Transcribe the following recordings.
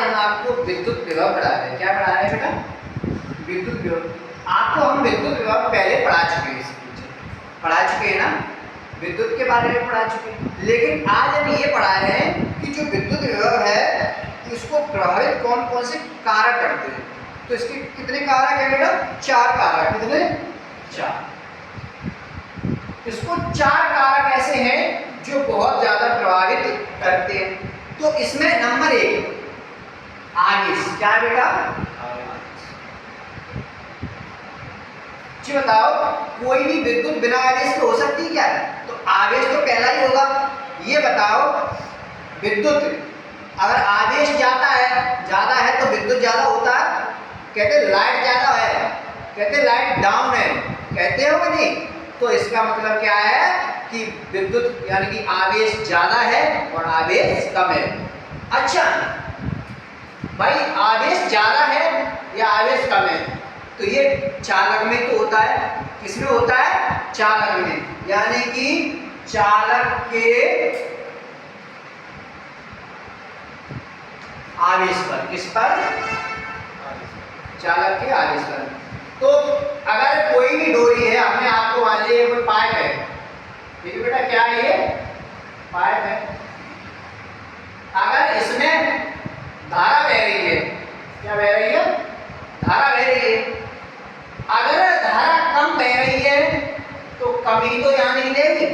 आज हम आपको विद्युत विभव पढ़ा रहे हैं। क्या पढ़ा रहे हैं बेटा? विद्युत विभव। आपको हम विद्युत विभव पहले पढ़ा चुके हैं, पढ़ा चुके हैं ना, विद्युत के बारे में पढ़ा चुके हैं। लेकिन आज हम ये पढ़ा रहे हैं कि जो विद्युत विभव है इसको प्रभावित कौन कौन से कारक करते हैं। तो इसके कितने कारक है बेटा? 4 कारक। कितने? 4। इसको 4 कारक ऐसे हैं जो बहुत ज्यादा प्रभावित करते हैं। तो इसमें नंबर 1 आवेश। क्या है बेटा? जी बताओ, कोई भी विद्युत बिना आवेश के हो सकती है क्या? तो आवेश तो पहला ही होगा। ये बताओ, विद्युत अगर आवेश ज्यादा है तो विद्युत ज्यादा होता है। कहते लाइट ज्यादा है, कहते लाइट डाउन है, कहते हो नहीं? तो इसका मतलब क्या है कि विद्युत यानी कि आवेश ज्यादा है और आवेश कम है। अच्छा भाई, आवेश ज्यादा है या आवेश कम है? तो ये चालक में तो होता है। किसमें होता है? चालक में। यानी कि चालक के आवेश पर। किस पर? चालक के आवेश पर। तो अगर कोई भी डोरी है, हमने आपको मान लिया कोई पाइप है, ठीक है बेटा, क्या है ये? पाइप है। अगर इसमें धारा बह रही है, क्या बह रही है? धारा बह रही है। अगर धारा कम बह रही है तो कम ही तो यहाँ निकलेगी,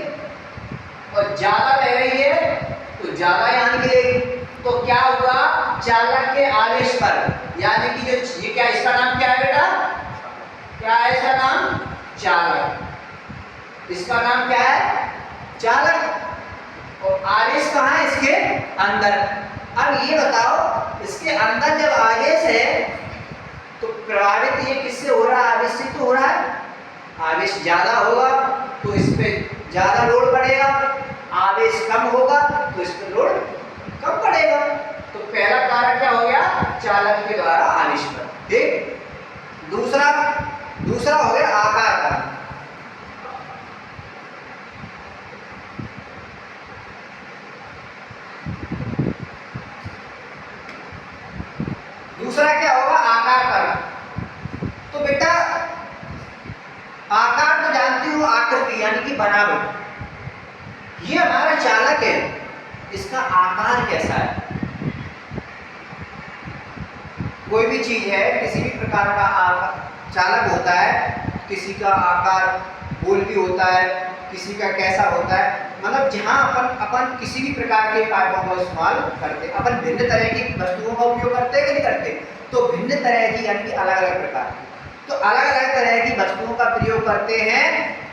और ज्यादा बह रही है तो ज्यादा यहाँ निकलेगी। तो क्या हुआ? चालक के आवेश पर, यानी कि जो ये क्या, इसका नाम क्या है बेटा? क्या है इसका नाम? चालक। इसका नाम क्या है? चालक। और आवेश कहाँ है? इसके अंदर। अब ये बताओ, इसके अंदर जब आवेश है तो प्रभावित ये किससे हो रहा है? आवेश से तो हो रहा है। आवेश ज्यादा होगा तो इस पे ज्यादा लोड पड़ेगा, आवेश कम होगा तो इस पे लोड कम पड़ेगा। तो पहला कारक क्या हो गया? चालक के द्वारा आवेश पर। ठीक। दूसरा हो गया आकार का। दूसरा क्या होगा? आकार पर। तो बेटा आकार तो जानती हो, आकृति यानी कि बनावट। ये हमारा चालक है, इसका आकार कैसा है? कोई भी चीज है, किसी भी प्रकार का चालक होता है, किसी का आकार गोल भी होता है, किसी का कैसा होता है। मतलब जहां अपन किसी भी प्रकार के पाइपों का इस्तेमाल करते, अपन भिन्न तरह की वस्तुओं का उपयोग करते हैं कि नहीं करते? तो भिन्न तरह की यानी कि अलग अलग प्रकार की, तो अलग अलग तरह की वस्तुओं का प्रयोग करते हैं,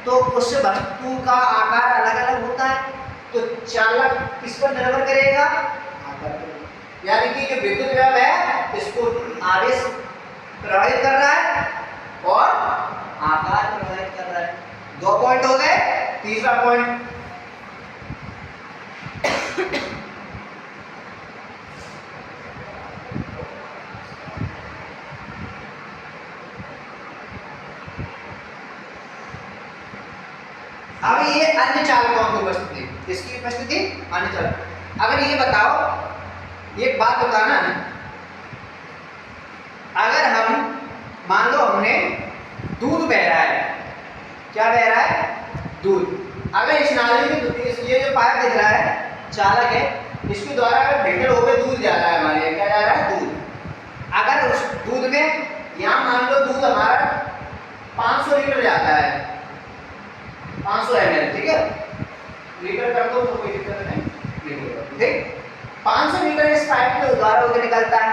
तो उस वस्तु का आकार अलग अलग होता है। तो चालक किस पर निर्भर करेगा? आकार पर। यानी कि जो विद्युत विभव है इसको आवेश प्रभावित कर रहा है और आकार प्रभावित कर रहा है। 2 पॉइंट हो गए। तीसरा पॉइंट, अब ये अन्य चालकों की उपस्थिति, इसकी उपस्थिति अन्य चालक। अगर ये बताओ, एक बात बताना है, अगर हम मान लो हमने दूध बह रहा है, क्या बह रहा है? दूध। अगर इस नाली में ये जो पाइप दिख रहा है चालक है, इसके द्वारा अगर फिल्टर होकर दूध जा रहा है, हमारे यहाँ क्या जा रहा है? दूध। अगर उस दूध में, यहाँ मान लो दूध हमारा 500 लीटर जाता है, 500 ml, ठीक है, लीटर कर दो तो कोई दिक्कत नहीं, ठीक। 500 लीटर इस पाइप के द्वारा होकर निकलता है।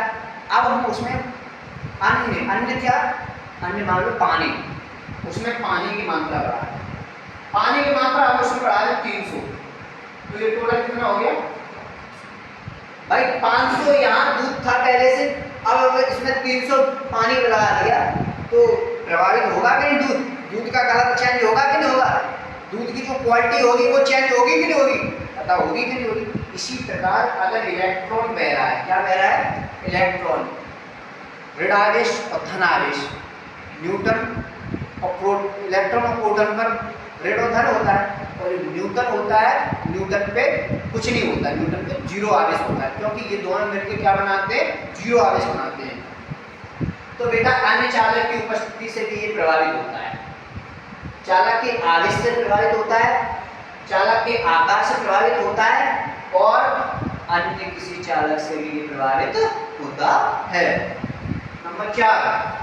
अब हम उसमें अन्य क्या? अन्य मान लो पानी, उसमें पानी की मात्रा बढ़ा है, पानी की मात्रा हम उसमें बढ़ा दें 300, तो ये टोटल कितना हो गया भाई? 500 यहाँ दूध था पहले से, अब इसमें 300 पानी लगा दिया, तो प्रभावित होगा कि नहीं? दूध का कलर चेंज होगा कि नहीं होगा? दूध की जो क्वालिटी होगी वो चेंज होगी कि नहीं होगी? पता होगी कि नहीं होगी? इसी प्रकार अगर इलेक्ट्रॉन बह रहा है, क्या बह रहा है? इलेक्ट्रॉन, ऋण आवेश और धन आवेश, न्यूटन और इलेक्ट्रॉन और प्रोटॉन पर ऋण और धन होता है, और न्यूटन होता है, न्यूटन पे कुछ नहीं होता, न्यूटन पे जीरो आवेश होता है, क्योंकि ये दोनों मिलकर क्या बनाते हैं, जीरो आवेश बनाते हैं। तो बेटा अन्य चालक की उपस्थिति से भी ये प्रभावित होता है। चालक के आवेश से प्रभावित होता है, चालक के आकार से प्रभावित होता है, और अन्य किसी चालक से भी ये प्रभावित होता है। नंबर 4,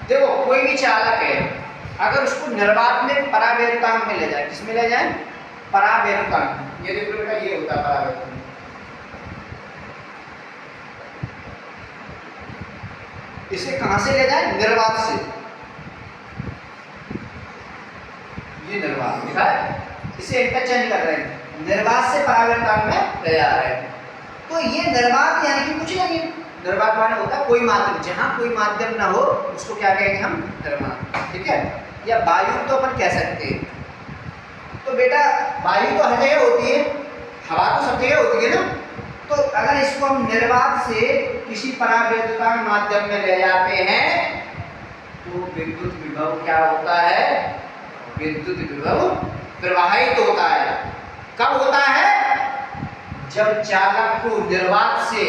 देखो कोई भी चालक है, अगर उसको निर्वात में परावैद्युतांक में ले जाए, किसमें ले जाए, परावैद्युतांक, ये देखो बेटा ये होता है परावैद्युतांक। इसे कहां से ले जाए, निर्वात से, ये निर्वात लिखा है, इसे इंटरचेंज कर रहे हैं, निर्वात से परावैद्युतांक में ले जा रहे हैं। तो ये निर्वात यानी कि कुछ नहीं है, निर्वात माने होता है कोई माध्यम, जहां कोई माध्यम ना हो उसको क्या कहेंगे हम, निर्वात, ठीक है, या वायु तो अपन कह सकते हैं। तो बेटा वायु तो हर जगह होती है, हवा तो सब जगह होती है ना, तो अगर इसको हम निर्वात से किसी परावैद्युतांक माध्यम में ले जाते हैं तो विद्युत विभव क्या होता है, विद्युत विभव प्रवाहित होता है। कब होता है, जब चालक को निर्वात से,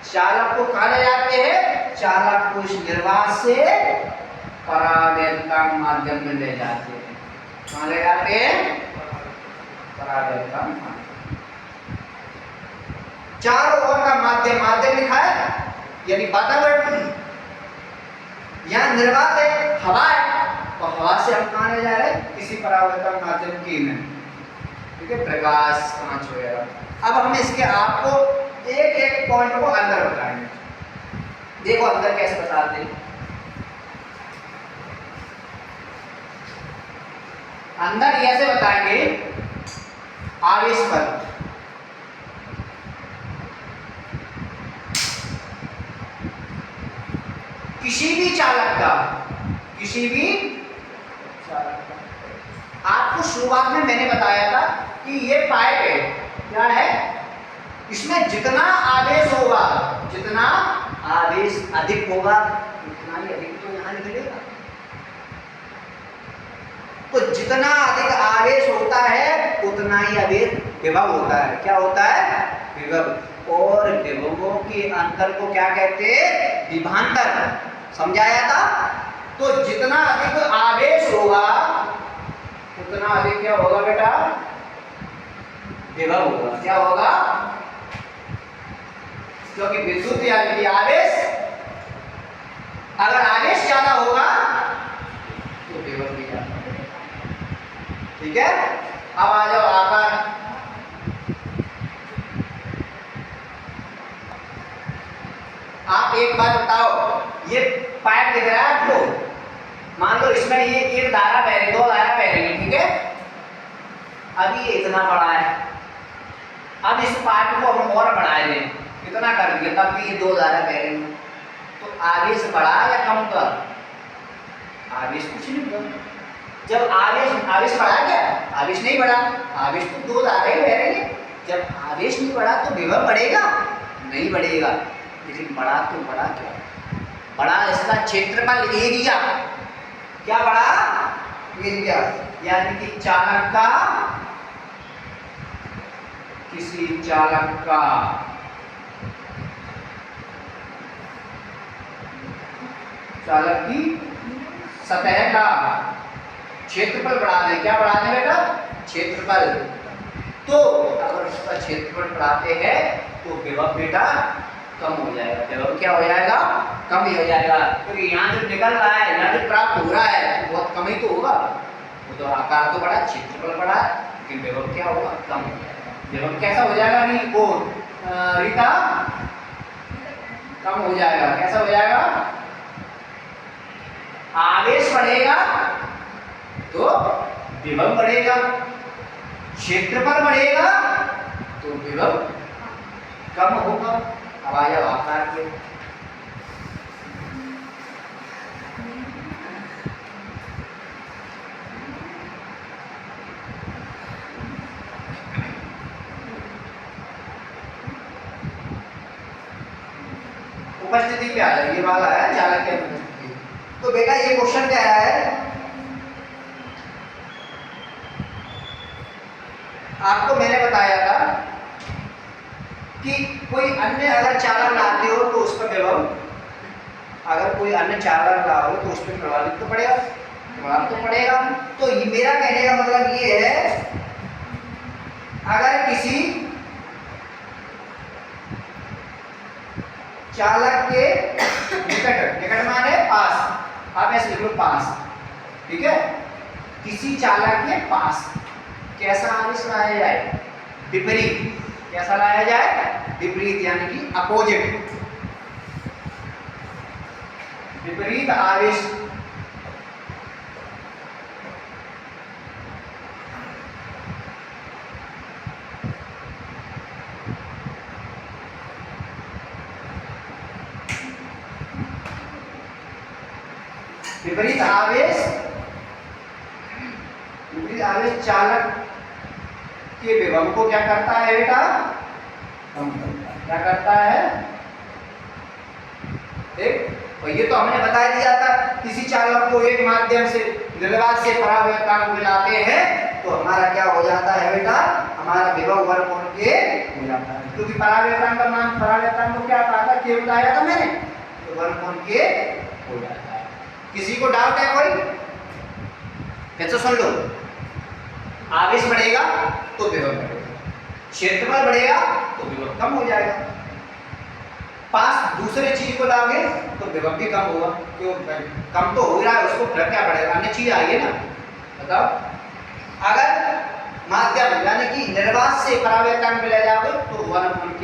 चालक को कहा ले जाते हैं, चालक को इस निर्वात से परावैद्युतांक माध्यम में ले जाते हैं। कहाँ ले जाते हैं, परावैद्युतांक माध्यम। चारों ओर का माध्यम, माध्यम लिखा है यानी वातावरण, यहाँ निर्वात है, हवा है, और हवा से हम कहाँ ले जा रहे हैं, किसी परावैद्युतांक माध्यम की में, ठीक है, प्रकाश कांच वगैरह। अब हम इसके आपको एक एक पॉइंट को अंदर बताएंगे। देखो अंदर कैसे बताते हैं, अंदर ऐसे बताएंगे, आवेश पर किसी भी चालक का, किसी भी चालक का, आपको शुरुआत में मैंने बताया था कि ये पाइप है, क्या है, इसमें जितना आवेश होगा, जितना आवेश अधिक होगा उतना ही अधिक तो यहाँ निकलेगा। तो जितना अधिक आवेश होता है उतना ही अधिक विभव होता है। क्या होता है, विभव। और विभवों के अंतर को क्या कहते हैं, विभवांतर, समझाया था। तो जितना अधिक आवेश होगा उतना अधिक क्या होगा बेटा, विभव होगा। क्या होगा, क्योंकि विद्युत यानी कि आवेश, अगर आवेश ज्यादा होगा तो विभव भी ज्यादा होगा, ठीक है। अब आ जाओ आकार। आप एक बात बताओ, ये पाइप दिख रहा है आपको, मान लो इसमें ये एक धारा बह रही, दो धारा बह रही है, ठीक है। अभी ये इतना बड़ा है, अब इस पाइप को हम और बढ़ा दें, इतना कर दिया, तब भी ये दो धारा बह रही है। तो आवेश बढ़ा या कम कर, आवेश कुछ नहीं बढ़ा। जब आवेश बढ़ा क्या, आवेश नहीं बढ़ा, आवेश तो दो धाराएं बह रही है। जब आवेश नहीं बढ़ा तो विभव बढ़ेगा, नहीं बढ़ेगा। लेकिन बढ़ा तो बढ़ा क्या, बढ़ा इसका क्षेत्रफल, एरिया। क्या बढ़ा, एरिया, यानी कि चालक का, किसी चालक का चालक की सतह का क्षेत्रफल बढ़ा दें। क्या बढ़ा दें बेटा, क्षेत्रफल। तो अगर उसका क्षेत्रफल बढ़ाते हैं तो विभव बेटा कम हो जाएगा। विभव क्या हो जाएगा, कम ही हो जाएगा, क्योंकि यहाँ जो निकल रहा है, यहाँ जो प्राप्त हो रहा है तो बहुत कम ही तो होगा। वो तो आकार तो बढ़ा, क्षेत्रफल बढ़ा, लेकिन विभव क्या होगा, कम हो जाएगा। विभव कैसा हो जाएगा, नहीं वो रीता, कम हो जाएगा। कैसा हो जाएगा, आवेश बढ़ेगा तो विभव बढ़ेगा, क्षेत्रफल बढ़ेगा तो विभव कम होगा। अब आ जाओ आकार के, उपस्थिति पे आ जाए, ये वाला है चालक के अनुपस्थिति। तो बेटा ये क्वेश्चन कह रहा है, आपको मैंने बताया था कि कोई अन्य अगर चालक लाते हो तो उस पर विभव, अगर कोई अन्य चालक ला हो तो उस पर प्रभावित तो पड़ेगा, प्रभाव तो पड़ेगा। तो मेरा कहने का मतलब ये है, अगर किसी चालक के निकट, निकट माने पास, आप ऐसे लिख लो पास, ठीक है, किसी चालक के पास कैसा आवेश लाया जाए, विपरीत, कैसा लाया जाए, विपरीत यानी कि अपोजिट, विपरीत आवेश विपरीत आवेश, विपरीत आवेश चालक के विभव को क्या करता है बेटा, कम करता है। क्या करता है, ठीक। और ये तो हमने बता दिया था, किसी चालक को एक माध्यम से निर्वात से परावर्तन मिलाते हैं तो हमारा क्या हो जाता है बेटा, हमारा विभव वर्ग कोण के हो जाता है, क्योंकि परावर्तन का मान, परावर्तन को क्या कहा था, के बताया था मैंने, तो वर्ग कोण के हो जाता है। किसी को डाउट है कोई, कैसे सुन लो, आवेश बढ़ेगा तो विभव बढ़ेगा, क्षेत्रफल बढ़ेगा तो विभव कम हो जाएगा, पास दूसरे चीज को लाओगे तो विभव भी कम होगा, क्यों कम तो हो रहा है, उसको फिर क्या बढ़ेगा, अन्य चीज आई है ना, बताओ। अगर माध्यम यानी कि निर्वात से परावर्तन में ले जाओगे तो 1/k